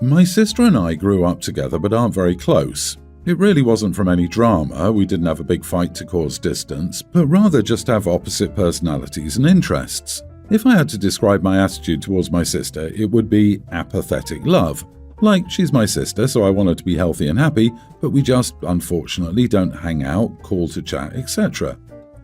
My sister and I grew up together but aren't very close. It really wasn't from any drama, we didn't have a big fight to cause distance, but rather just have opposite personalities and interests. If I had to describe my attitude towards my sister, it would be apathetic love. Like, she's my sister, so I want her to be healthy and happy, but we just, unfortunately, don't hang out, call to chat, etc.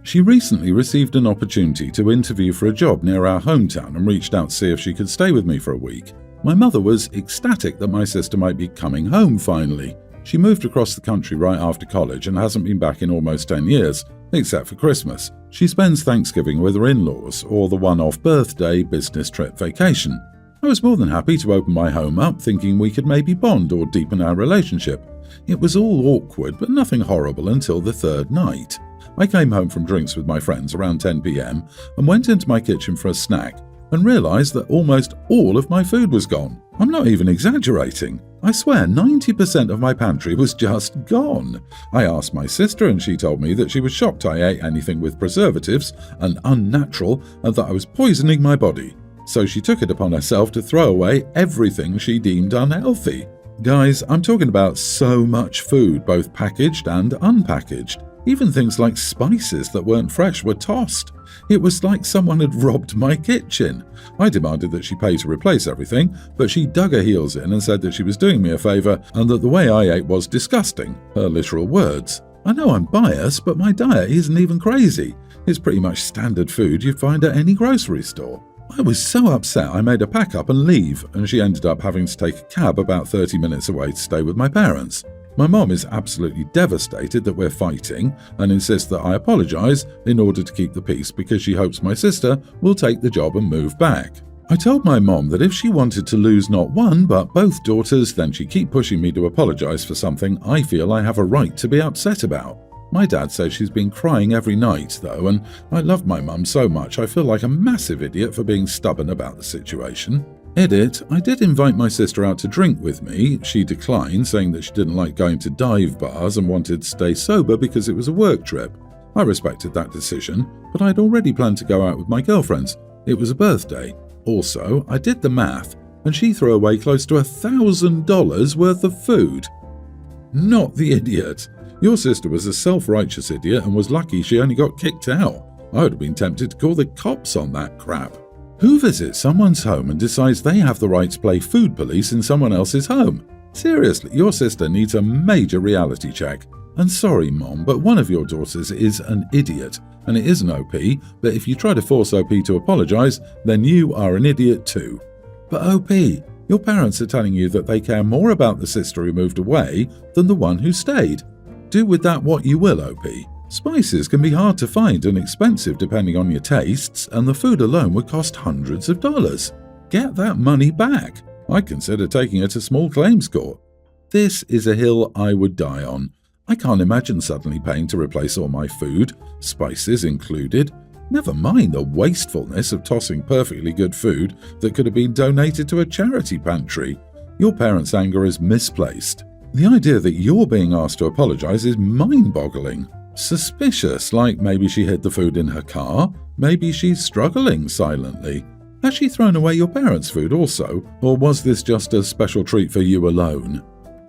She recently received an opportunity to interview for a job near our hometown and reached out to see if she could stay with me for a week. My mother was ecstatic that my sister might be coming home finally. She moved across the country right after college and hasn't been back in almost 10 years, except for Christmas. She spends Thanksgiving with her in-laws, or the one-off birthday business trip vacation. I was more than happy to open my home up, thinking we could maybe bond or deepen our relationship. It was all awkward, but nothing horrible until the third night. I came home from drinks with my friends around 10 p.m. and went into my kitchen for a snack and realised that almost all of my food was gone. I'm not even exaggerating. I swear 90% of my pantry was just gone. I asked my sister and she told me that she was shocked I ate anything with preservatives and unnatural and that I was poisoning my body. So she took it upon herself to throw away everything she deemed unhealthy. Guys, I'm talking about so much food, both packaged and unpackaged. Even things like spices that weren't fresh were tossed. It was like someone had robbed my kitchen. I demanded that she pay to replace everything, but she dug her heels in and said that she was doing me a favour and that the way I ate was disgusting, her literal words. I know I'm biased, but my diet isn't even crazy. It's pretty much standard food you'd find at any grocery store. I was so upset I made her pack up and leave, and she ended up having to take a cab about 30 minutes away to stay with my parents. My mom is absolutely devastated that we're fighting and insists that I apologise in order to keep the peace because she hopes my sister will take the job and move back. I told my mom that if she wanted to lose not one but both daughters, then she'd keep pushing me to apologise for something I feel I have a right to be upset about. My dad says she's been crying every night though, and I love my mum so much I feel like a massive idiot for being stubborn about the situation. Edit, I did invite my sister out to drink with me. She declined, saying that she didn't like going to dive bars and wanted to stay sober because it was a work trip. I respected that decision, but I'd already planned to go out with my girlfriends. It was a birthday. Also, I did the math, and she threw away close to $1,000 worth of food. Not the idiot. Your sister was a self-righteous idiot and was lucky she only got kicked out. I would have been tempted to call the cops on that crap. Who visits someone's home and decides they have the right to play food police in someone else's home? Seriously, your sister needs a major reality check. And sorry, Mom, but one of your daughters is an idiot, and it isn't OP, but if you try to force OP to apologise, then you are an idiot too. But OP, your parents are telling you that they care more about the sister who moved away than the one who stayed. Do with that what you will, OP. Spices can be hard to find and expensive depending on your tastes, and the food alone would cost hundreds of dollars. Get that money back. I'd consider taking it to small claims court. This is a hill I would die on. I can't imagine suddenly paying to replace all my food, spices included. Never mind the wastefulness of tossing perfectly good food that could have been donated to a charity pantry. Your parents' anger is misplaced. The idea that you're being asked to apologize is mind-boggling. Suspicious, like maybe she hid the food in her car, maybe she's struggling silently. Has she thrown away your parents' food also, or was this just a special treat for you alone?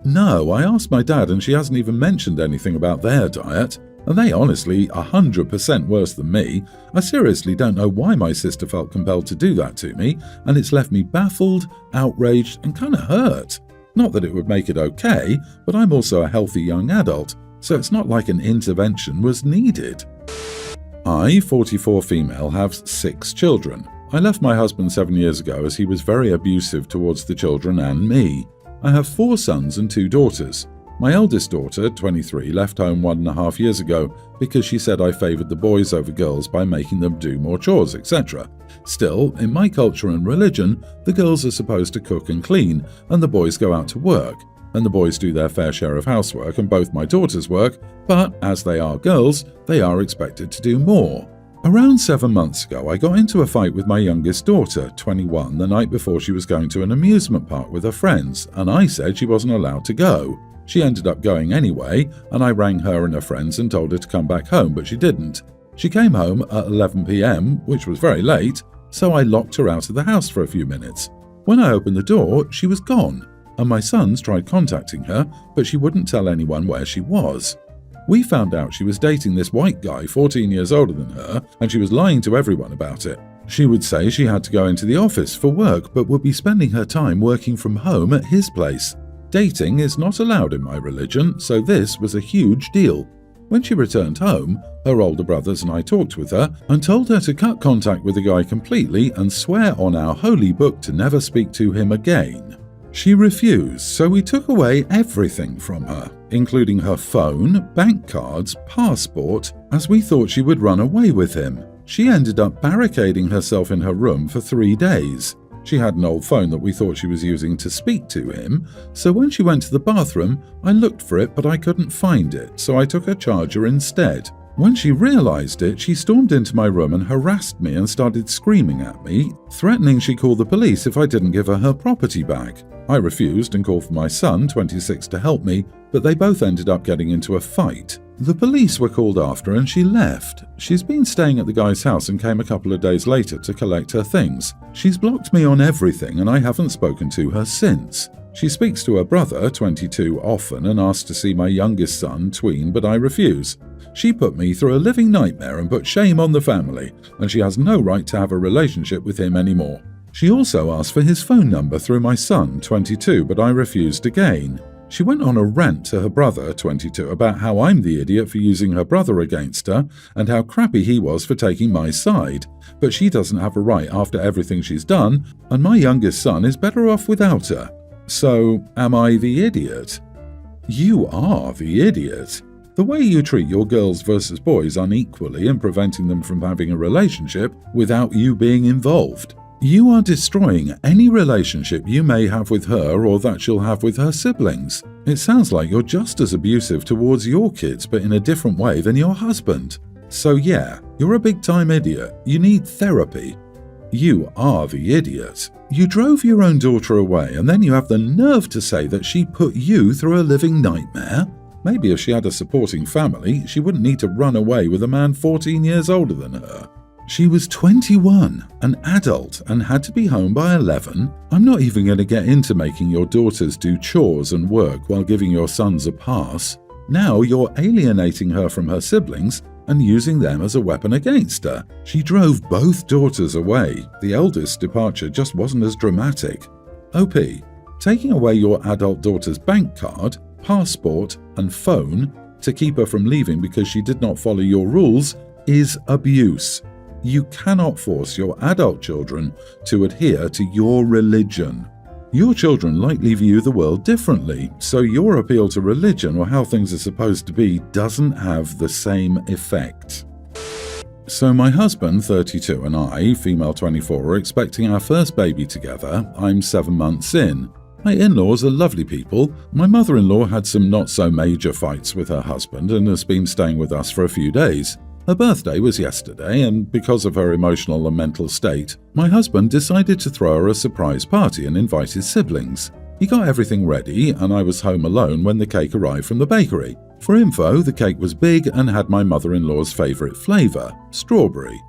No, I asked my dad and she hasn't even mentioned anything about their diet, and they honestly 100% worse than me. I seriously don't know why my sister felt compelled to do that to me, and it's left me baffled, outraged, and kinda hurt. Not that it would make it okay, but I'm also a healthy young adult, so it's not like an intervention was needed. I, 44 female, have 6 children. I left my husband 7 years ago as he was very abusive towards the children and me. I have 4 sons and 2 daughters. My eldest daughter, 23, left home 1.5 years ago because she said I favoured the boys over girls by making them do more chores, etc. Still, in my culture and religion, the girls are supposed to cook and clean, and the boys go out to work. And the boys do their fair share of housework and both my daughters work, but as they are girls, they are expected to do more. Around 7 months ago, I got into a fight with my youngest daughter, 21, the night before she was going to an amusement park with her friends, and I said she wasn't allowed to go. She ended up going anyway, and I rang her and her friends and told her to come back home, but she didn't. She came home at 11 p.m, which was very late, so I locked her out of the house for a few minutes. When I opened the door, she was gone. and my sons tried contacting her, but she wouldn't tell anyone where she was. We found out she was dating this white guy 14 years older than her, and she was lying to everyone about it. She would say she had to go into the office for work but would be spending her time working from home at his place. Dating is not allowed in my religion, so this was a huge deal. When she returned home, her older brothers and I talked with her and told her to cut contact with the guy completely and swear on our holy book to never speak to him again. She refused, so we took away everything from her, including her phone, bank cards, passport, as we thought she would run away with him. She ended up barricading herself in her room for 3 days. She had an old phone that we thought she was using to speak to him, so when she went to the bathroom, I looked for it but I couldn't find it, so I took her charger instead. When she realized it, she stormed into my room and harassed me and started screaming at me, threatening she'd call the police if I didn't give her her property back. I refused and called for my son, 26, to help me, but they both ended up getting into a fight. The police were called after and she left. She's been staying at the guy's house and came a couple of days later to collect her things. She's blocked me on everything and I haven't spoken to her since. She speaks to her brother, 22, often and asks to see my youngest son, tween, but I refuse. She put me through a living nightmare and put shame on the family, and she has no right to have a relationship with him anymore. She also asked for his phone number through my son, 22, but I refused again. She went on a rant to her brother, 22, about how I'm the idiot for using her brother against her and how crappy he was for taking my side, but she doesn't have a right after everything she's done, and my youngest son is better off without her. So, am I the idiot? You are the idiot. The way you treat your girls versus boys unequally and preventing them from having a relationship without you being involved. You are destroying any relationship you may have with her or that she'll have with her siblings. It sounds like you're just as abusive towards your kids but in a different way than your husband. So yeah, you're a big-time idiot. You need therapy. You are the idiot. You drove your own daughter away and then you have the nerve to say that she put you through a living nightmare? Maybe if she had a supporting family, she wouldn't need to run away with a man 14 years older than her. She was 21, an adult, and had to be home by 11. I'm not even going to get into making your daughters do chores and work while giving your sons a pass. Now you're alienating her from her siblings and using them as a weapon against her. She drove both daughters away. The eldest's departure just wasn't as dramatic. OP, taking away your adult daughter's bank card, passport, and phone to keep her from leaving because she did not follow your rules is abuse. You cannot force your adult children to adhere to your religion. Your children likely view the world differently, so your appeal to religion or how things are supposed to be doesn't have the same effect. So my husband, 32, and I, female 24, are expecting our first baby together. I'm 7 months in. My in-laws are lovely people. My mother-in-law had some not-so-major fights with her husband and has been staying with us for a few days. Her birthday was yesterday, and because of her emotional and mental state, my husband decided to throw her a surprise party and invite his siblings. He got everything ready, and I was home alone when the cake arrived from the bakery. For info, the cake was big and had my mother-in-law's favourite flavour, strawberry.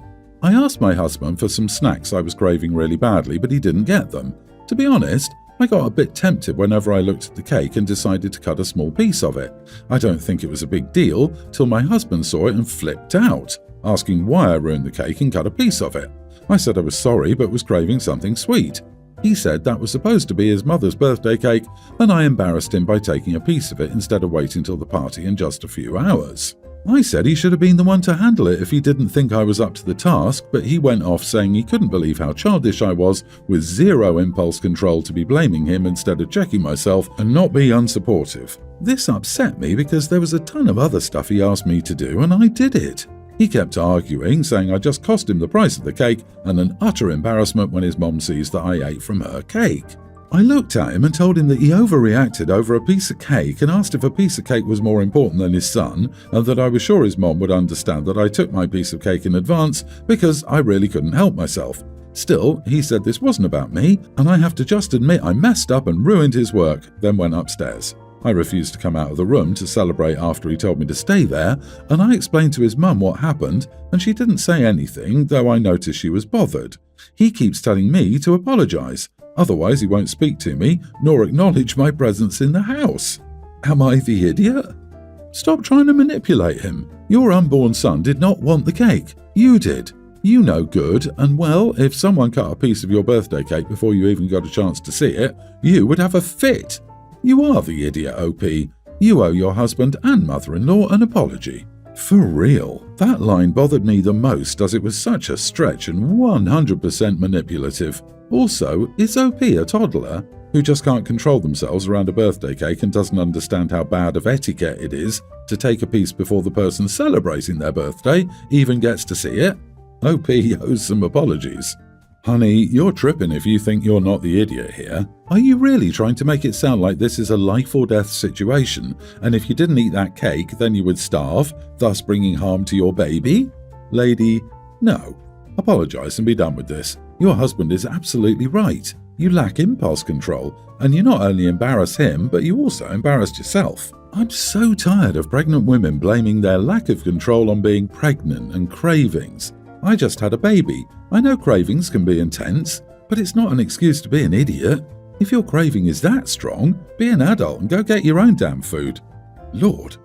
I asked my husband for some snacks I was craving really badly, but he didn't get them. To be honest, I got a bit tempted whenever I looked at the cake and decided to cut a small piece of it. I don't think it was a big deal till my husband saw it and flipped out, asking why I ruined the cake and cut a piece of it. I said I was sorry but was craving something sweet. He said that was supposed to be his mother's birthday cake, and I embarrassed him by taking a piece of it instead of waiting till the party in just a few hours. I said he should have been the one to handle it if he didn't think I was up to the task, but he went off saying he couldn't believe how childish I was, with zero impulse control to be blaming him instead of checking myself and not be unsupportive. This upset me because there was a ton of other stuff he asked me to do and I did it. He kept arguing, saying I just cost him the price of the cake and an utter embarrassment when his mom sees that I ate from her cake. I looked at him and told him that he overreacted over a piece of cake and asked if a piece of cake was more important than his son, and that I was sure his mom would understand that I took my piece of cake in advance because I really couldn't help myself. Still, he said this wasn't about me, and I have to just admit I messed up and ruined his work, then went upstairs. I refused to come out of the room to celebrate after he told me to stay there, and I explained to his mum what happened, and she didn't say anything, though I noticed she was bothered. He keeps telling me to apologise. Otherwise he won't speak to me, nor acknowledge my presence in the house. Am I the idiot? Stop trying to manipulate him. Your unborn son did not want the cake. You did. You know good and well if someone cut a piece of your birthday cake before you even got a chance to see it, you would have a fit. You are the idiot, OP. You owe your husband and mother-in-law an apology. For real, that line bothered me the most as it was such a stretch and 100% manipulative. Also, is OP a toddler who just can't control themselves around a birthday cake and doesn't understand how bad of etiquette it is to take a piece before the person celebrating their birthday even gets to see it? OP owes some apologies. Honey, you're tripping if you think you're not the idiot here. Are you really trying to make it sound like this is a life or death situation, and if you didn't eat that cake, then you would starve, thus bringing harm to your baby? Lady, no. Apologize and be done with this. Your husband is absolutely right. You lack impulse control, and you not only embarrass him, but you also embarrassed yourself. I'm so tired of pregnant women blaming their lack of control on being pregnant and cravings. I just had a baby. I know cravings can be intense, but it's not an excuse to be an idiot. If your craving is that strong, be an adult and go get your own damn food. Lord.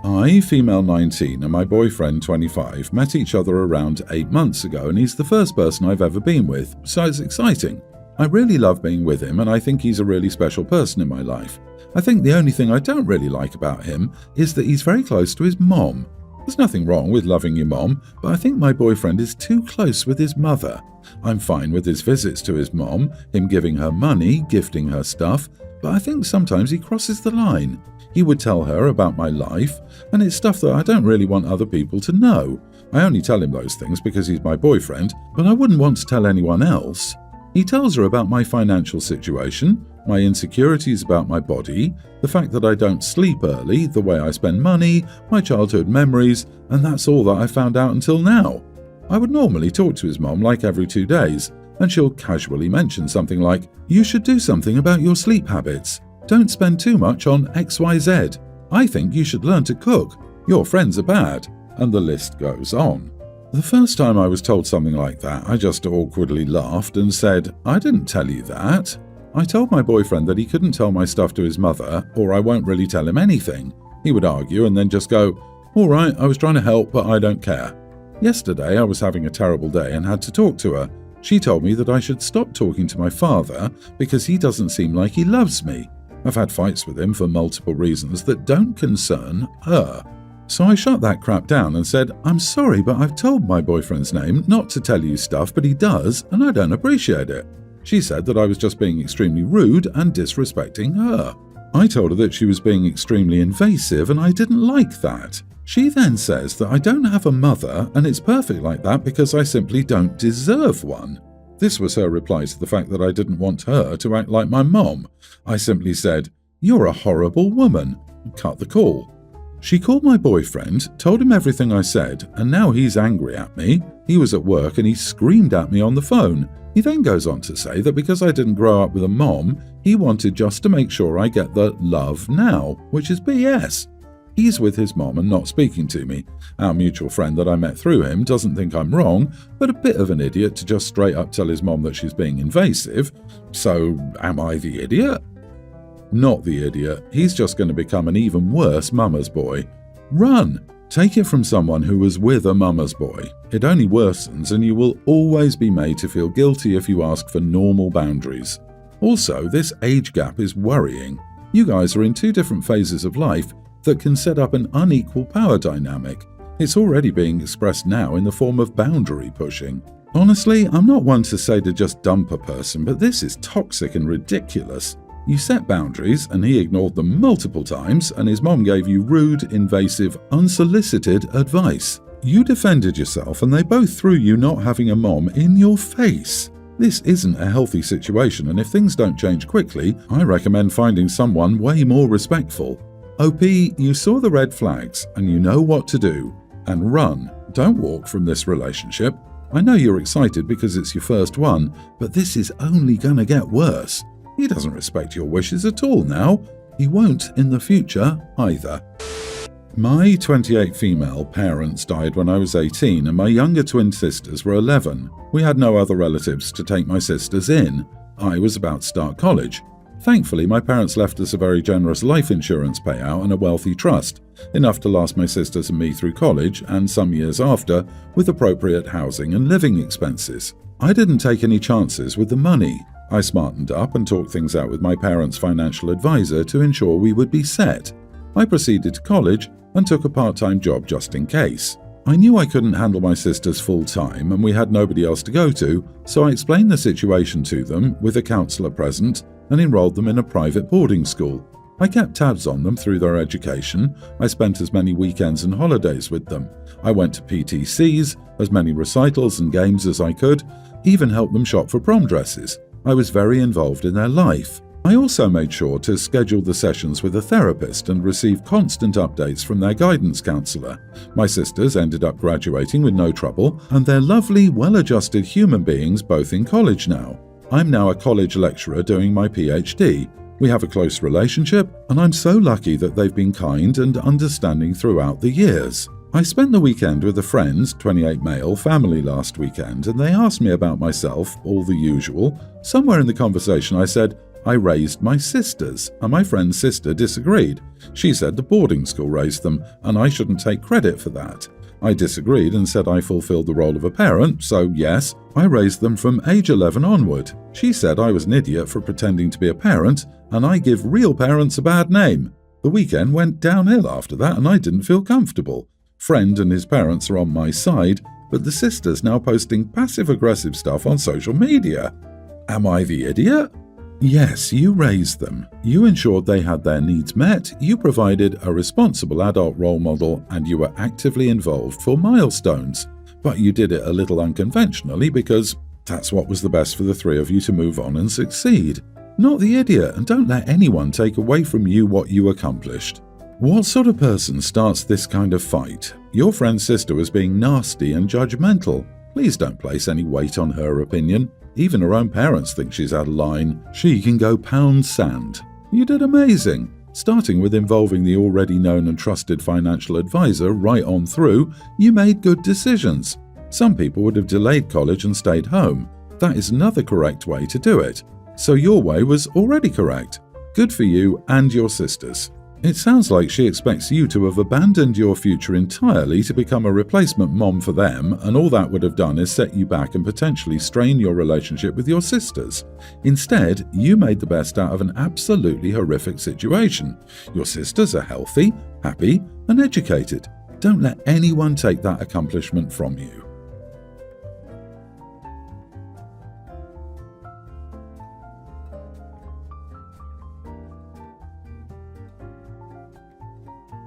I, female 19, and my boyfriend 25 met each other around 8 months ago, and he's the first person I've ever been with, so it's exciting. I really love being with him, and I think he's a really special person in my life. I think the only thing I don't really like about him is that he's very close to his mom. There's nothing wrong with loving your mom, but I think my boyfriend is too close with his mother. I'm fine with his visits to his mom, him giving her money, gifting her stuff, but I think sometimes he crosses the line. He would tell her about my life, and it's stuff that I don't really want other people to know. I only tell him those things because he's my boyfriend, but I wouldn't want to tell anyone else. He tells her about my financial situation, my insecurities about my body, the fact that I don't sleep early, the way I spend money, my childhood memories, and that's all that I found out until now. I would normally talk to his mom like every 2 days, and she'll casually mention something like, "You should do something about your sleep habits. Don't spend too much on XYZ. I think you should learn to cook. Your friends are bad," and the list goes on. The first time I was told something like that, I just awkwardly laughed and said, "I didn't tell you that." I told my boyfriend that he couldn't tell my stuff to his mother, or I won't really tell him anything. He would argue and then just go, "All right, I was trying to help, but I don't care." Yesterday I was having a terrible day and had to talk to her. She told me that I should stop talking to my father because he doesn't seem like he loves me. I've had fights with him for multiple reasons that don't concern her. So I shut that crap down and said, "I'm sorry, but I've told my boyfriend's name not to tell you stuff, but he does, and I don't appreciate it." She said that I was just being extremely rude and disrespecting her. I told her that she was being extremely invasive and I didn't like that. She then says that I don't have a mother and it's perfect like that because I simply don't deserve one. This was her reply to the fact that I didn't want her to act like my mom. I simply said, "You're a horrible woman," and cut the call. She called my boyfriend, told him everything I said, and now he's angry at me. He was at work and he screamed at me on the phone. He then goes on to say that because I didn't grow up with a mom, he wanted just to make sure I get the love now, which is BS. He's with his mom and not speaking to me. Our mutual friend that I met through him doesn't think I'm wrong, but a bit of an idiot to just straight up tell his mom that she's being invasive. So, am I the idiot? Not the idiot. He's just going to become an even worse mama's boy. Run! Take it from someone who was with a mama's boy. It only worsens and you will always be made to feel guilty if you ask for normal boundaries. Also, this age gap is worrying. You guys are in 2 different phases of life that can set up an unequal power dynamic. It's already being expressed now in the form of boundary pushing. Honestly, I'm not one to say to just dump a person, but this is toxic and ridiculous. You set boundaries and he ignored them multiple times and his mom gave you rude, invasive, unsolicited advice. You defended yourself and they both threw you not having a mom in your face. This isn't a healthy situation and if things don't change quickly, I recommend finding someone way more respectful. OP, you saw the red flags and you know what to do. And run. Don't walk from this relationship. I know you're excited because it's your first one, but this is only gonna get worse. He doesn't respect your wishes at all now. He won't in the future either. My 28 female parents died when I was 18 and my younger twin sisters were 11. We had no other relatives to take my sisters in. I was about to start college. Thankfully, my parents left us a very generous life insurance payout and a wealthy trust, enough to last my sisters and me through college and some years after, with appropriate housing and living expenses. I didn't take any chances with the money. I smartened up and talked things out with my parents' financial advisor to ensure we would be set. I proceeded to college and took a part-time job just in case. I knew I couldn't handle my sisters full-time and we had nobody else to go to, so I explained the situation to them with a counsellor present and enrolled them in a private boarding school. I kept tabs on them through their education. I spent as many weekends and holidays with them. I went to PTCs, as many recitals and games as I could, even helped them shop for prom dresses. I was very involved in their life. I also made sure to schedule the sessions with a therapist and receive constant updates from their guidance counsellor. My sisters ended up graduating with no trouble, and they're lovely, well-adjusted human beings both in college now. I'm now a college lecturer doing my PhD. We have a close relationship, and I'm so lucky that they've been kind and understanding throughout the years. I spent the weekend with a friend's 28 male family last weekend, and they asked me about myself, all the usual. Somewhere in the conversation I said, I raised my sisters, and my friend's sister disagreed. She said the boarding school raised them, and I shouldn't take credit for that. I disagreed and said I fulfilled the role of a parent, so yes, I raised them from age 11 onward. She said I was an idiot for pretending to be a parent, and I give real parents a bad name. The weekend went downhill after that, and I didn't feel comfortable. Friend and his parents are on my side, but the sister's now posting passive-aggressive stuff on social media. Am I the idiot? Yes, you raised them. You ensured they had their needs met, you provided a responsible adult role model, and you were actively involved for milestones. But you did it a little unconventionally because that's what was the best for the three of you to move on and succeed. Not the idiot, and don't let anyone take away from you what you accomplished. What sort of person starts this kind of fight? Your friend's sister was being nasty and judgmental. Please don't place any weight on her opinion. Even her own parents think she's out of line. She can go pound sand. You did amazing. Starting with involving the already known and trusted financial advisor right on through, you made good decisions. Some people would have delayed college and stayed home. That is another correct way to do it. So your way was already correct. Good for you and your sisters. It sounds like she expects you to have abandoned your future entirely to become a replacement mom for them, and all that would have done is set you back and potentially strain your relationship with your sisters. Instead, you made the best out of an absolutely horrific situation. Your sisters are healthy, happy, and educated. Don't let anyone take that accomplishment from you.